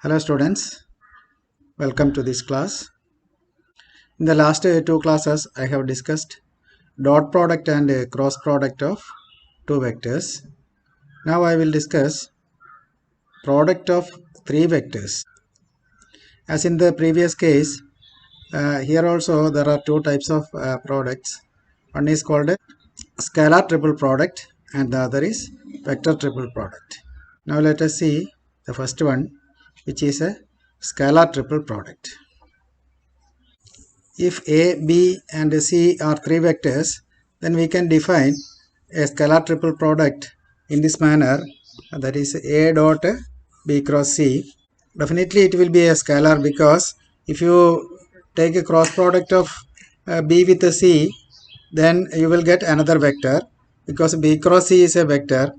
Hello students, welcome to this class. In the last two classes I have discussed dot product and cross product of two vectors. Now I will discuss product of three vectors. As in the previous case, here also there are two types of products. One is called a scalar triple product and the other is vector triple product. Now let us see the first one, which is a scalar triple product. If A, B and C are three vectors, then we can define a scalar triple product in this manner, that is A dot B cross C. Definitely it will be a scalar because if you take a cross product of B with C, then you will get another vector because B cross C is a vector.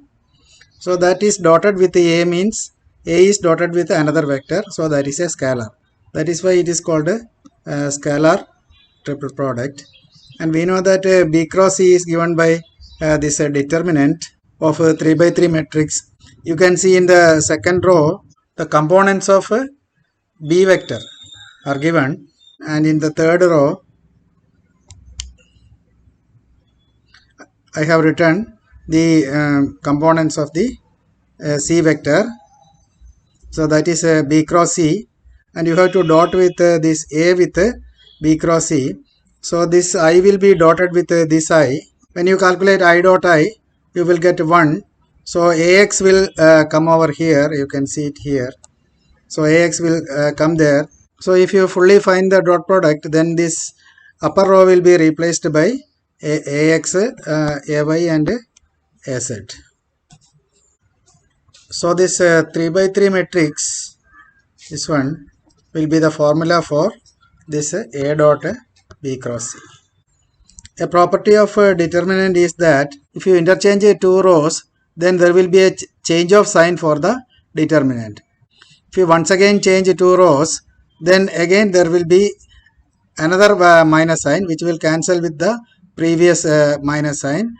So that is dotted with A means A is dotted with another vector, so that is a scalar. That is why it is called a scalar triple product. And we know that B cross C is given by this determinant of 3 by 3 matrix. You can see in the second row the components of B vector are given, and in the third row I have written the components of the C vector. So that is B cross C, and you have to dot with this A with B cross C. So this I will be dotted with this I. When you calculate I dot I, you will get 1. So AX will come over here. You can see it here. So AX will come there. So if you fully find the dot product, then this upper row will be replaced by AX, AY and AZ. So this 3 by 3 matrix, this one will be the formula for this A dot B cross C. A property of determinant is that if you interchange two rows, then there will be a change of sign for the determinant. If you once again change two rows, then again there will be another minus sign which will cancel with the previous minus sign.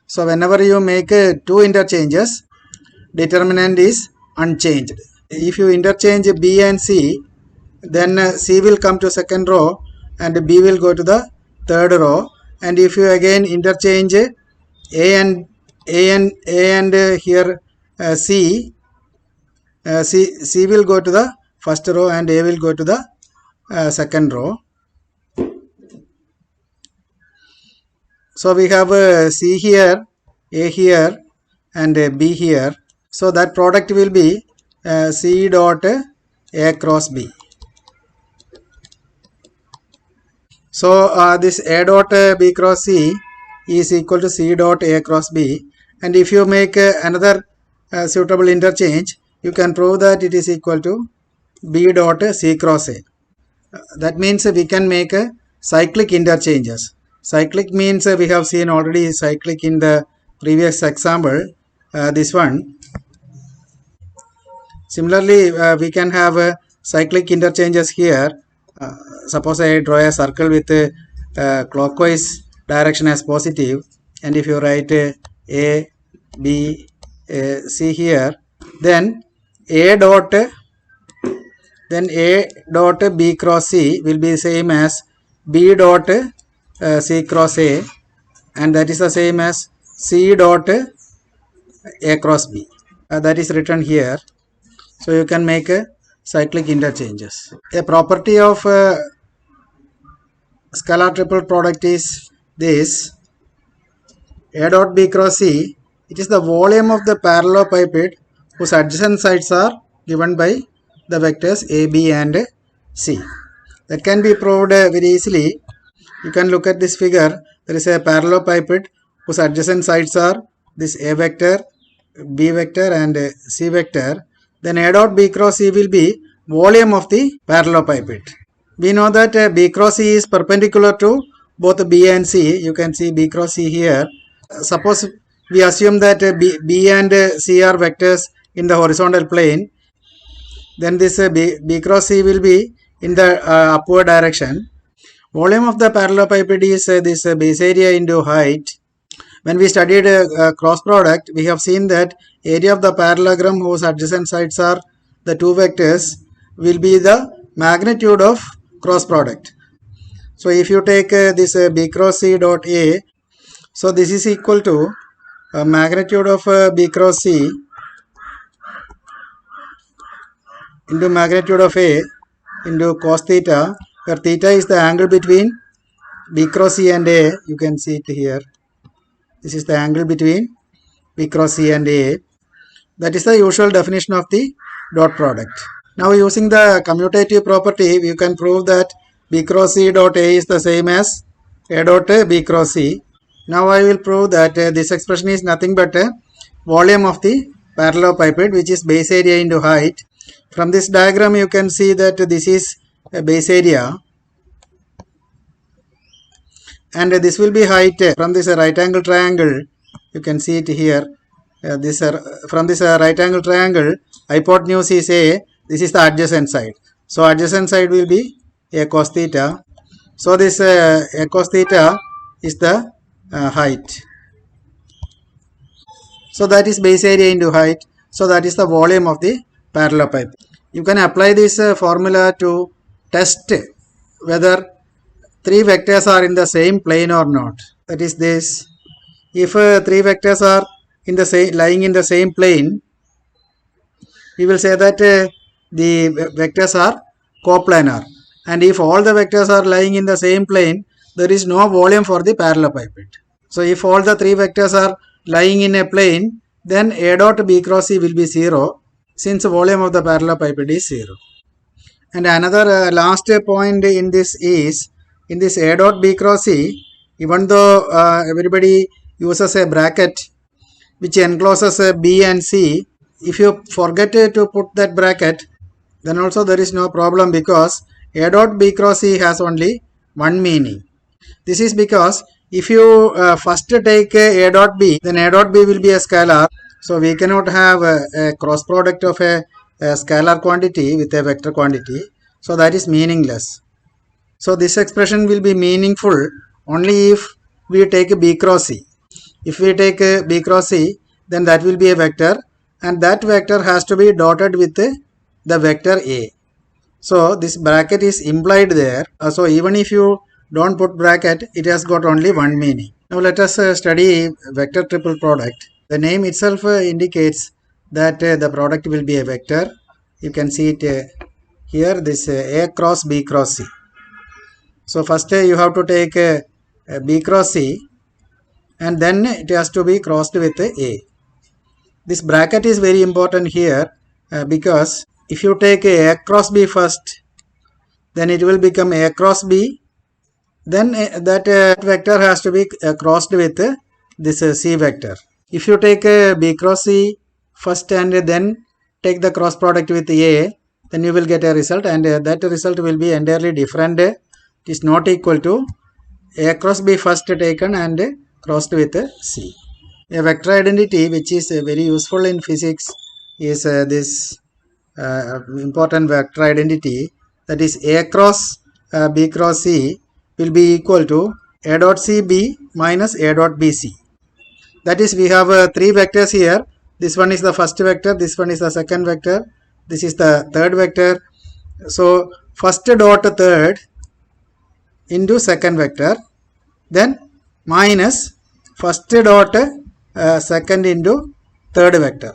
So whenever you make two interchanges, determinant is unchanged. If you interchange B and C, then C will come to second row and B will go to the third row. And if you again interchange A and here C will go to the first row and A will go to the second row. So we have C here, A here and B here. So that product will be C dot A cross B. So this A dot B cross C is equal to C dot A cross B, and if you make another suitable interchange, you can prove that it is equal to B dot C cross A. That means we can make cyclic interchanges. Cyclic means we have seen already cyclic in the previous example, this one. Similarly, we can have cyclic interchanges here. Suppose I draw a circle with clockwise direction as positive, and if you write A, B, C here, then A dot B cross C will be same as B dot C cross A, and that is the same as C dot A cross B. That is written here. So you can make cyclic interchanges. A property of scalar triple product is this: A dot B cross C, it is the volume of the parallelepiped whose adjacent sides are given by the vectors A, B and C. That can be proved very easily. You can look at this figure. There is a parallelepiped whose adjacent sides are this A vector, B vector and C vector. Then A dot B cross C will be volume of the parallelepiped. We know that B cross C is perpendicular to both B and C. You can see B cross C here. Suppose we assume that B and C are vectors in the horizontal plane, then this B cross C will be in the upward direction. Volume of the parallelepiped is this base area into height. When we studied cross product, we have seen that area of the parallelogram whose adjacent sides are the two vectors will be the magnitude of cross product. So if you take this B cross C dot A, so this is equal to magnitude of B cross C into magnitude of A into cos theta, where theta is the angle between B cross C and A. You can see it here. This is the angle between B cross C and A. That is the usual definition of the dot product. Now using the commutative property, we can prove that B cross C dot A is the same as A dot B cross C. Now I will prove that this expression is nothing but volume of the parallelepiped, which is base area into height. From this diagram you can see that this is a base area and this will be height from this right angle triangle. You can see it here. From this right angle triangle, hypotenuse is A. This is the adjacent side. So adjacent side will be A cos theta. So this A cos theta is the height. So that is base area into height. So that is the volume of the parallelepiped. You can apply this formula to test whether three vectors are in the same plane or not. That is this. If three vectors are in the same, lying in the same plane, we will say that the vectors are coplanar. And if all the vectors are lying in the same plane, there is no volume for the parallelepiped. So if all the three vectors are lying in a plane, then A dot B cross C will be 0, since volume of the parallelepiped is 0. And another last point in this is, in this A dot B cross C, even though everybody uses a bracket which encloses B and C, if you forget to put that bracket, then also there is no problem, because A dot B cross C has only one meaning. This is because if you first take A dot B, then A dot B will be a scalar. So we cannot have a cross product of a scalar quantity with a vector quantity. So that is meaningless. So this expression will be meaningful only if we take B cross C. If we take B cross C, then that will be a vector, and that vector has to be dotted with the vector A. So this bracket is implied there. So even if you don't put bracket, it has got only one meaning. Now let us study vector triple product. The name itself indicates that the product will be a vector. You can see it here, this A cross B cross C. So first you have to take B cross C, and then it has to be crossed with A. This bracket is very important here because if you take A cross B first, then it will become A cross B. Then that vector has to be crossed with this C vector. If you take B cross C first and then take the cross product with A, then you will get a result, and that result will be entirely different. It is not equal to A cross B first taken and crossed with C. A vector identity which is very useful in physics is this important vector identity, that is A cross B cross C will be equal to A dot C B minus A dot B C. That is, we have three vectors here. This one is the first vector, this one is the second vector, this is the third vector. So first dot third into second vector, then minus first dot second into third vector.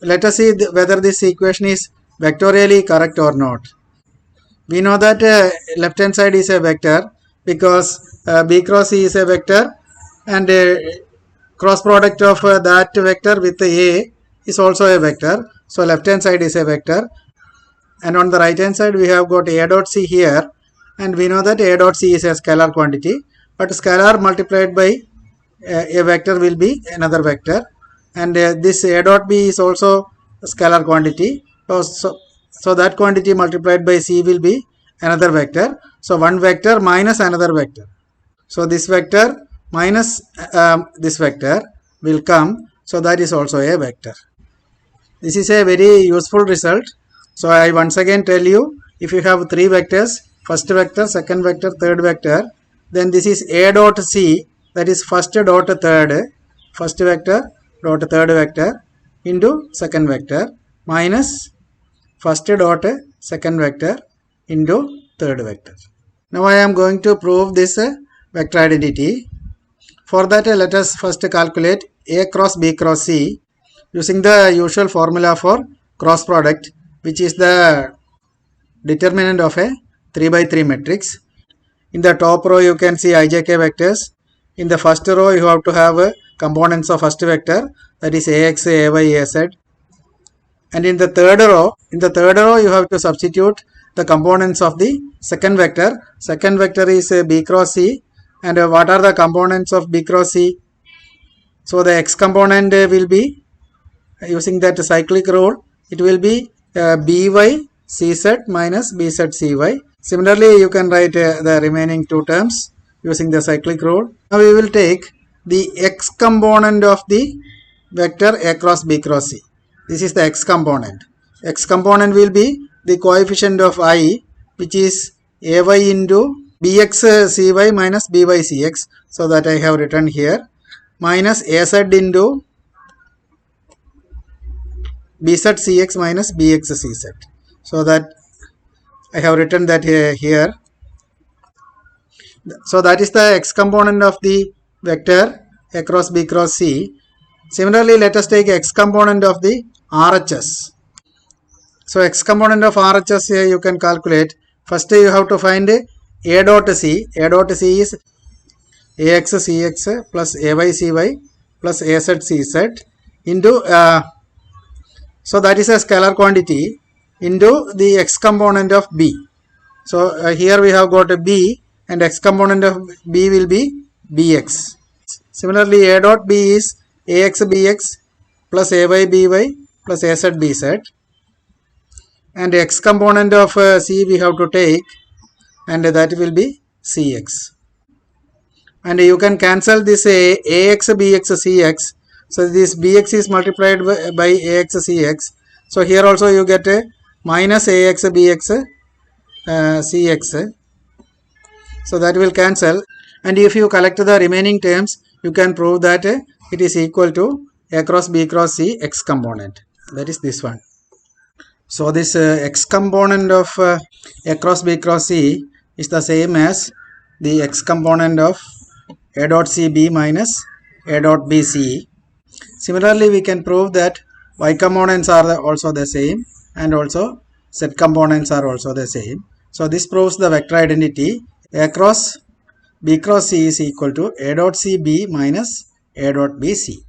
Let us see whether this equation is vectorially correct or not. We know that left hand side is a vector because B cross C is a vector, and cross product of that vector with A is also a vector. So left hand side is a vector, and on the right hand side we have got A dot C here, and we know that A dot C is a scalar quantity, but scalar multiplied by a vector will be another vector, and this A dot B is also a scalar quantity. So that quantity multiplied by C will be another vector. So one vector minus another vector. So this vector minus this vector will come. So that is also a vector. This is a very useful result. So I once again tell you, if you have three vectors, first vector, second vector, third vector, then this is A dot C, that is first dot third, first vector dot third vector into second vector, minus first dot second vector into third vector. Now I am going to prove this vector identity. For that, let us first calculate A cross B cross C using the usual formula for cross product, which is the determinant of a 3 by 3 matrix. In the top row you can see ijk vectors. In the first row you have to have components of first vector, that is ax, ay, az. And in the third row you have to substitute the components of the second vector. Second vector is b cross c. And what are the components of b cross c? So the x component will be, using that cyclic rule, it will be by cz minus bz cy. Similarly, you can write the remaining two terms using the cyclic rule. Now we will take the x component of the vector a cross b cross c. This is the x component. X component will be the coefficient of I, which is ay into bx cy minus by cx. So that I have written here, minus az into bz cx minus bx cz. So that I have written that here. So that is the x component of the vector a cross b cross c. Similarly, let us take x component of the RHS. So x component of RHS here you can calculate. First you have to find a dot c. A dot c is ax cx plus ay cy plus az cz into so that is a scalar quantity into the x component of b. So here we have got a b, and x component of b will be bx. Similarly, a dot b is ax bx plus ay by plus az bz, and x component of c we have to take, and that will be cx. And you can cancel this ax bx cx. So this bx is multiplied by ax cx. So here also you get a minus ax bx cx. So that will cancel, and if you collect the remaining terms, you can prove that it is equal to a cross b cross c x component. That is this one. So this x component of a cross b cross c is the same as the x component of a dot c b minus a dot b c. Similarly, we can prove that y components are also the same, and also z components are also the same. So this proves the vector identity a cross b cross c is equal to a dot c b minus a dot b c.